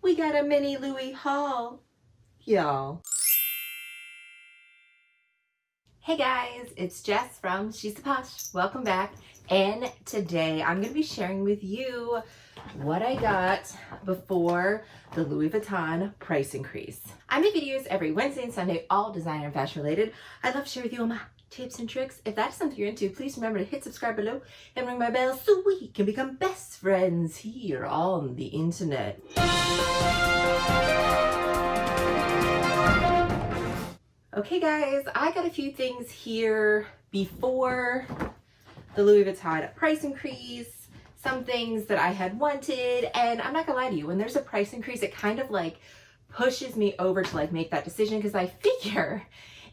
we got a mini Louis haul, y'all. Hey guys, it's Jess from She's the Posh. Welcome back. And today I'm going to be sharing with you what I got before the Louis Vuitton price increase. I make videos every Wednesday and Sunday, all designer and fashion related. I'd love to share with you all my tips and tricks. If that's something you're into, please remember to hit subscribe below and ring my bell so we can become best friends here on the internet. Okay guys, I got a few things here before the Louis Vuitton price increase, some things that I had wanted, and I'm not gonna lie to you, when there's a price increase, it kind of like pushes me over to like make that decision because I figure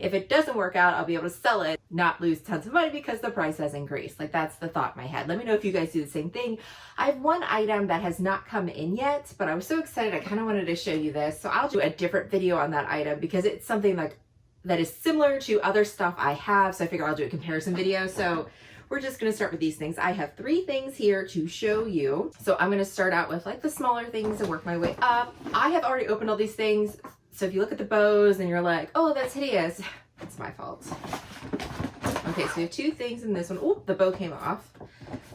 if it doesn't work out, I'll be able to sell it, not lose tons of money because the price has increased. Like that's the thought in my head. Let me know if you guys do the same thing. I have one item that has not come in yet, but I was so excited, I kind of wanted to show you this. So I'll do a different video on that item because it's something like that is similar to other stuff I have. So I figure I'll do a comparison video. So we're just gonna start with these things. I have 3 things here to show you. So I'm gonna start out with like the smaller things and work my way up. I have already opened all these things. So if you look at the bows and you're like, oh, that's hideous, it's my fault. Okay, so we have 2 things in this one. Oh, the bow came off.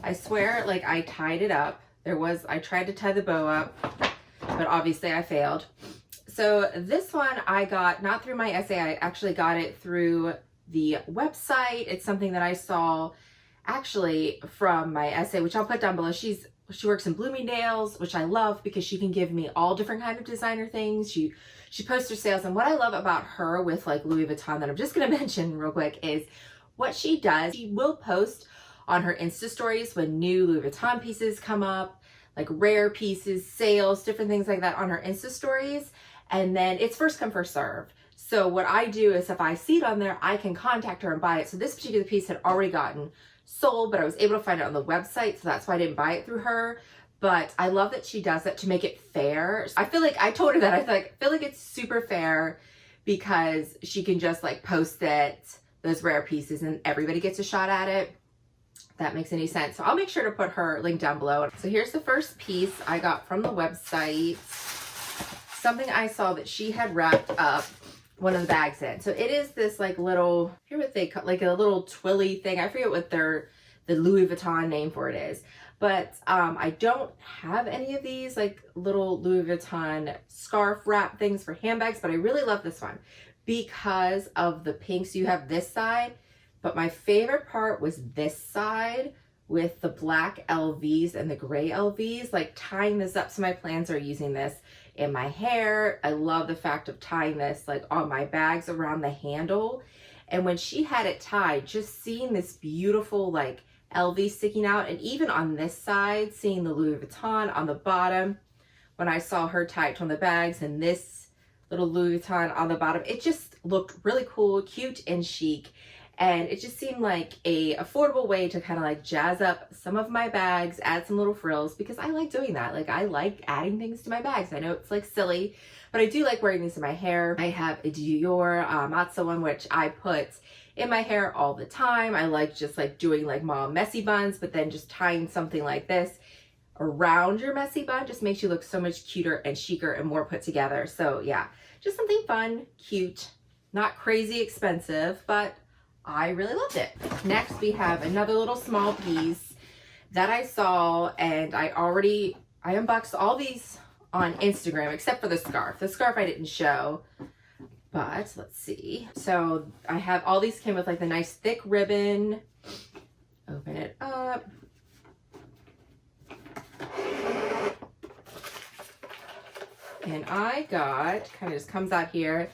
I swear, like I tied it up. I tried to tie the bow up, but obviously I failed. So this one I got not through my essay, I actually got it through the website. It's something that I saw actually from my essay, which I'll put down below. She works in Bloomingdale's, which I love because she can give me all different kind of designer things. She posts her sales, and what I love about her with like Louis Vuitton that I'm just gonna mention real quick is what she does. She will post on her Insta stories when new Louis Vuitton pieces come up, like rare pieces, sales, different things like that on her Insta stories. And then it's first come, first serve. So what I do is if I see it on there, I can contact her and buy it. So this particular piece had already gotten sold, but I was able to find it on the website. So that's why I didn't buy it through her. But I love that she does that to make it fair. I feel like I told her that. I feel like it's super fair because she can just like post it, those rare pieces, and everybody gets a shot at it. If that makes any sense. So I'll make sure to put her link down below. So here's the first piece I got from the website. Something I saw that she had wrapped up one of the bags in. So it is this like little, I forget what they call, like a little twilly thing. I forget what the Louis Vuitton name for it is. But I don't have any of these like little Louis Vuitton scarf wrap things for handbags, but I really love this one because of the pink. So you have this side, but my favorite part was this side with the black LVs and the gray LVs, like tying this up. So my plans are using this in my hair. I love the fact of tying this like on my bags around the handle. And when she had it tied, just seeing this beautiful like LV sticking out, and even on this side, seeing the Louis Vuitton on the bottom, when I saw her tie it on the bags and this little Louis Vuitton on the bottom, it just looked really cool, cute and chic. And it just seemed like a affordable way to kind of like jazz up some of my bags, add some little frills, because I like doing that. Like I like adding things to my bags. I know it's like silly, but I do like wearing these in my hair. I have a Dior Matzo one, which I put in my hair all the time. I like just like doing like mom messy buns, but then just tying something like this around your messy bun just makes you look so much cuter and chicer and more put together. So yeah, just something fun, cute, not crazy expensive, but I really loved it. Next, we have another little small piece that I saw, and I unboxed all these on Instagram, except for the scarf. The scarf I didn't show, but let's see. So I have all these came with like the nice thick ribbon. Open it up. And I got, kind of just comes out here,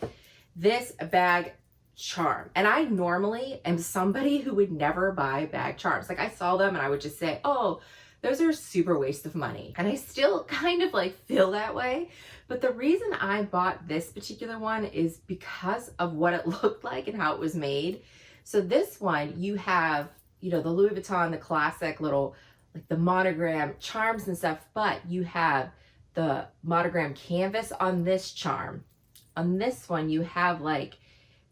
this bag charm. And I normally am somebody who would never buy bag charms. Like I saw them and I would just say, oh, those are a super waste of money. And I still kind of like feel that way. But the reason I bought this particular one is because of what it looked like and how it was made. So this one, you have, you know, the Louis Vuitton, the classic little, like the monogram charms and stuff, but you have the monogram canvas on this charm. On this one, you have like,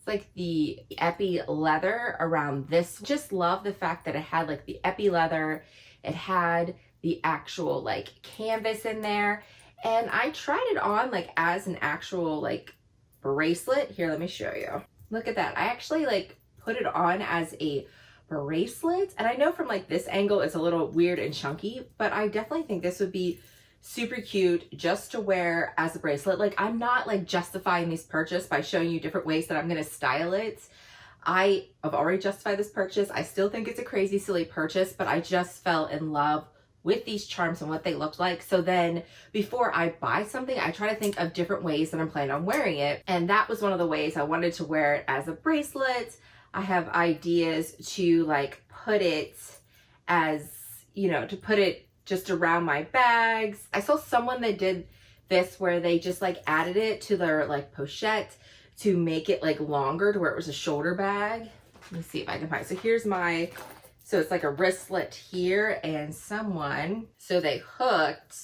like the epi leather around this. Just love the fact that it had like the epi leather, it had the actual like canvas in there, And I tried it on like as an actual like bracelet. Here, let me show you. Look at that. I actually like put it on as a bracelet. And I know from like this angle it's a little weird and chunky, but I definitely think this would be super cute just to wear as a bracelet. Like, I'm not like justifying this purchase by showing you different ways that I'm going to style it. I have already justified this purchase. I still think it's a crazy silly purchase, but I just fell in love with these charms and what they looked like. So then before I buy something, I try to think of different ways that I'm planning on wearing it. And that was one of the ways I wanted to wear it as a bracelet. I have ideas to like put it as, you know, to put it just around my bags. I saw someone that did this where they just like added it to their like pochette to make it like longer to where it was a shoulder bag. Let me see if I can find it. So here's my, so it's like a wristlet here, and someone, so they hooked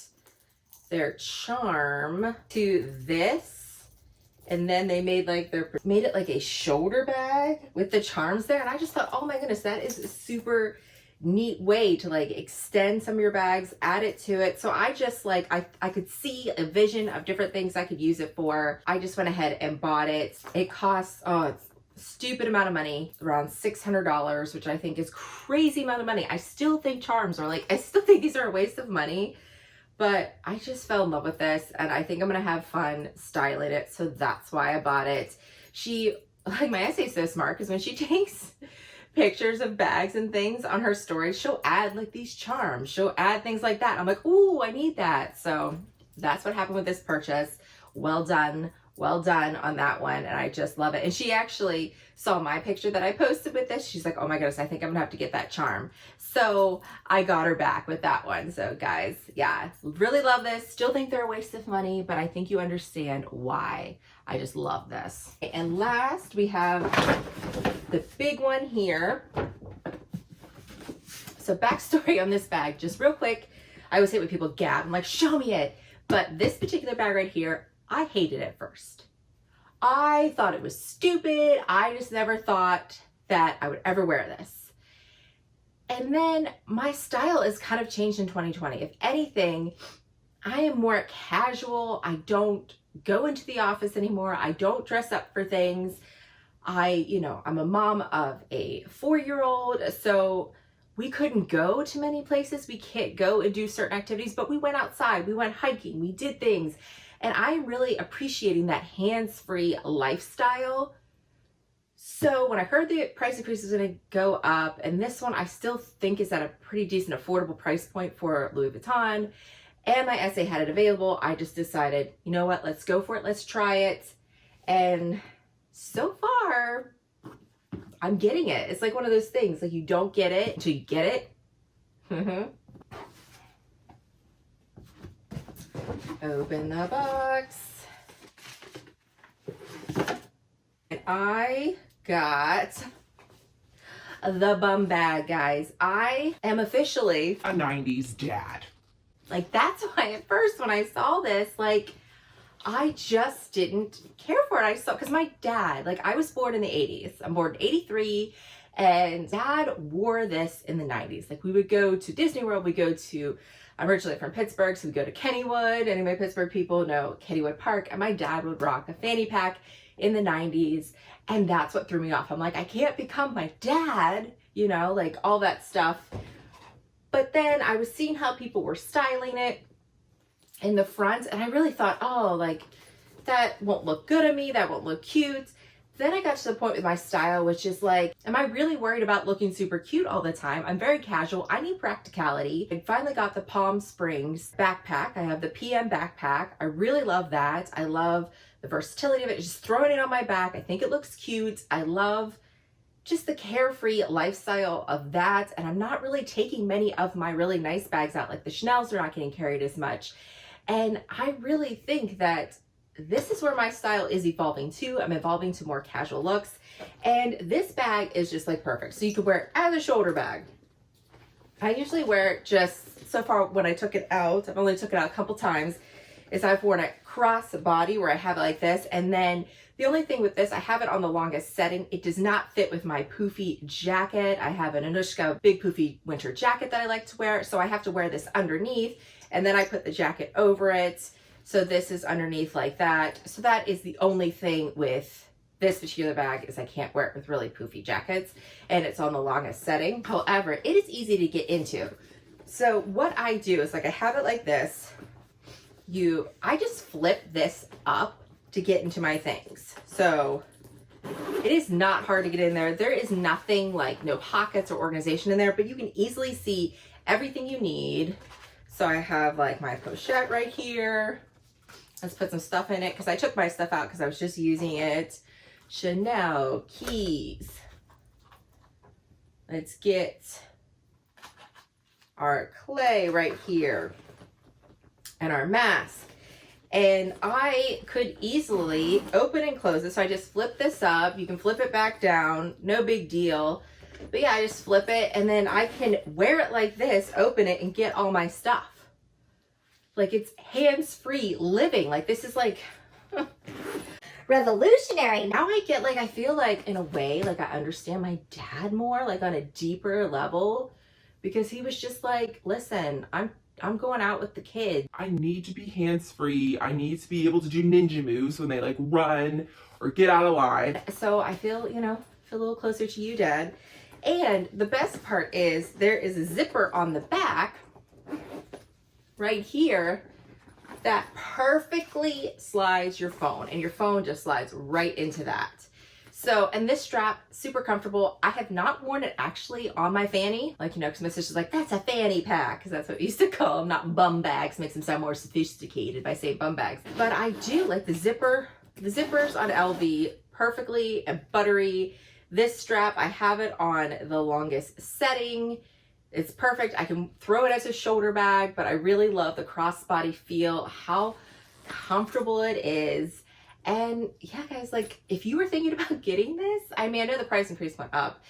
their charm to this, and then they made like made it like a shoulder bag with the charms there. And I just thought, oh my goodness, that is a super neat way to like extend some of your bags, add it to it. So I just like, I could see a vision of different things I could use it for. I just went ahead and bought it. It costs, oh, it's a stupid amount of money, around $600, which I think is crazy amount of money. I still think charms are like, I still think these are a waste of money, but I just fell in love with this and I think I'm gonna have fun styling it. So that's why I bought it. She, like, my essay's so smart because when she takes pictures of bags and things on her story, she'll add like these charms, she'll add things like that. I'm like, ooh, I need that. So that's what happened with this purchase. Well done on that one. And I just love it. And she actually saw my picture that I posted with this. She's like, oh my goodness, I think I'm gonna have to get that charm. So I got her back with that one. So guys, yeah, really love this. Still think they're a waste of money, but I think you understand why. I just love this. And last we have the big one here. So backstory on this bag, just real quick. I always hate when people gab. I'm like, show me it. But this particular bag right here, I hated it first. I thought it was stupid. I just never thought that I would ever wear this. And then my style has kind of changed in 2020. If anything, I am more casual. I don't go into the office anymore. I don't dress up for things. I'm a mom of a 4-year-old, so we couldn't go to many places. We can't go and do certain activities, but we went outside, we went hiking, we did things. And I'm really appreciating that hands-free lifestyle. So when I heard the price increase was gonna go up, and this one I still think is at a pretty decent affordable price point for Louis Vuitton, and my essay had it available, I just decided, you know what, let's go for it, let's try it. And so far, I'm getting it. It's like one of those things, like you don't get it until you get it. Open the box. And I got the bum bag, guys. I am officially a 90s dad. Like, that's why at first when I saw this, like, I just didn't care for it. I saw, because my dad, like, I was born in the 80s. I'm born in 83, and Dad wore this in the 90s. Like, we would go to Disney World, we go to, I'm originally from Pittsburgh, so we go to Kennywood. Any of my Pittsburgh people know Kennywood Park, and my dad would rock a fanny pack in the 90s, and that's what threw me off. I'm like, I can't become my dad, you know, like all that stuff. But then I was seeing how people were styling it in the front, and I really thought, oh, like, that won't look good on me, that won't look cute. Then I got to the point with my style, which is like, am I really worried about looking super cute all the time? I'm very casual. I need practicality. I finally got the Palm Springs backpack. I have the PM backpack. I really love that. I love the versatility of it, just throwing it on my back. I think it looks cute. I love just the carefree lifestyle of that. And I'm not really taking many of my really nice bags out, like the Chanel's are not getting carried as much. And I really think that this is where my style is evolving to. I'm evolving to more casual looks. And this bag is just like perfect. So you could wear it as a shoulder bag. I usually wear it just, so far when I took it out, I've only took it out a couple times, is I've worn it cross body where I have it like this. And then the only thing with this, I have it on the longest setting. It does not fit with my poofy jacket. I have an Anushka big poofy winter jacket that I like to wear. So I have to wear this underneath. And then I put the jacket over it. So this is underneath like that. So that is the only thing with this particular bag, is I can't wear it with really poofy jackets, and it's on the longest setting. However, it is easy to get into. So what I do is, like, I have it like this. I just flip this up to get into my things. So it is not hard to get in there. There is nothing, like, no pockets or organization in there, but you can easily see everything you need. So I have like my pochette right here. Let's put some stuff in it because I took my stuff out because I was just using it. Chanel keys. Let's get our clay right here and our mask. And I could easily open and close it. So I just flip this up. You can flip it back down. No big deal. But yeah, I just flip it and then I can wear it like this, open it, and get all my stuff. Like, it's hands-free living. Like, this is like revolutionary. Now I get, like, I feel like in a way, like, I understand my dad more, like, on a deeper level, because he was just like, listen, I'm going out with the kids. I need to be hands-free. I need to be able to do ninja moves when they like run or get out of line. So I feel, you know, feel a little closer to you, Dad. And the best part is there is a zipper on the back right here that perfectly slides your phone, and your phone just slides right into that. So, and this strap, super comfortable. I have not worn it actually on my fanny. Like, you know, because my sister's like, that's a fanny pack, because that's what we used to call them, not bum bags. Makes them sound more sophisticated by saying bum bags. But I do like the zipper. The zippers on LV, perfectly and buttery. This strap, I have it on the longest setting. It's perfect. I can throw it as a shoulder bag, but I really love the crossbody feel, how comfortable it is. And yeah, guys, like, if you were thinking about getting this, I mean, I know the price increase went up,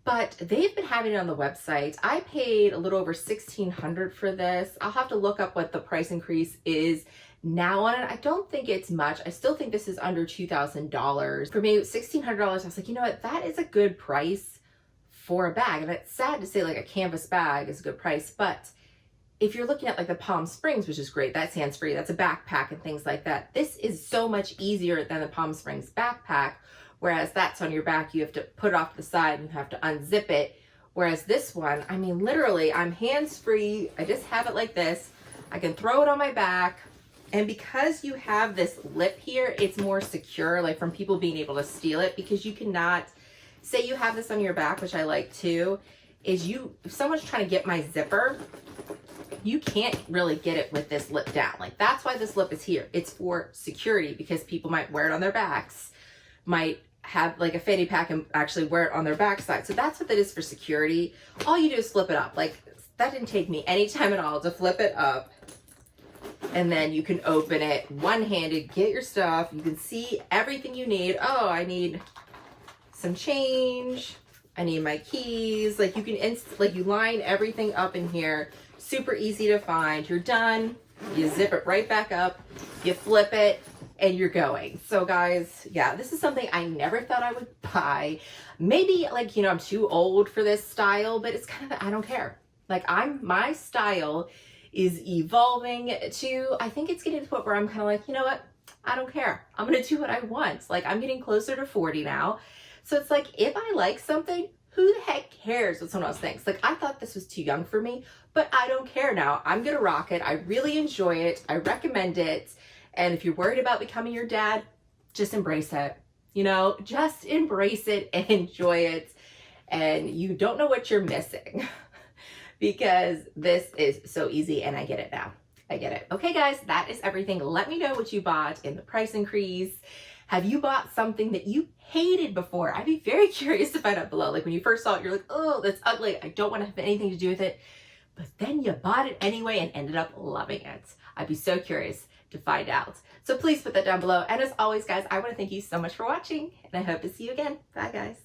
but they've been having it on the website. I paid a little over $1,600 for this. I'll have to look up what the price increase is now on it. I don't think it's much. I still think this is under $2,000. For me, $1,600, I was like, you know what? That is a good price for a bag. And it's sad to say, like, a canvas bag is a good price, but if you're looking at like the Palm Springs, which is great, that's hands-free, that's a backpack and things like that. This is so much easier than the Palm Springs backpack, whereas that's on your back, you have to put it off to the side and you have to unzip it. Whereas this one, I mean, literally, I'm hands-free. I just have it like this. I can throw it on my back. And because you have this lip here, it's more secure, like from people being able to steal it, because you cannot, say you have this on your back, which I like too, is if someone's trying to get my zipper, you can't really get it with this lip down. Like, that's why this lip is here. It's for security, because people might wear it on their backs, might have like a fanny pack and actually wear it on their backside. So that's what that is, for security. All you do is flip it up. Like, that didn't take me any time at all to flip it up. And then you can open it one-handed, get your stuff. You can see everything you need. Oh, I some change. I need my keys. Like you can you line everything up in here. Super easy to find. You're done. You zip it right back up. You flip it and you're going. So guys, yeah, this is something I never thought I would buy. Maybe like, I'm too old for this style, but it's kind of, I don't care. Like my style is evolving to, I think it's getting to the point where I'm kind of like, you know what? I don't care. I'm going to do what I want. Like I'm getting closer to 40 now. So it's like, if I like something, who the heck cares what someone else thinks? Like I thought this was too young for me, but I don't care now. I'm going to rock it. I really enjoy it. I recommend it. And if you're worried about becoming your dad, just embrace it. Just embrace it and enjoy it. And you don't know what you're missing because this is so easy and I get it now. I get it. Okay, guys, that is everything. Let me know what you bought in the price increase. Have you bought something that you hated before? I'd be very curious to find out below. Like when you first saw it, you're like, oh, that's ugly. I don't want to have anything to do with it. But then you bought it anyway and ended up loving it. I'd be so curious to find out. So please put that down below. And as always, guys, I want to thank you so much for watching and I hope to see you again. Bye, guys.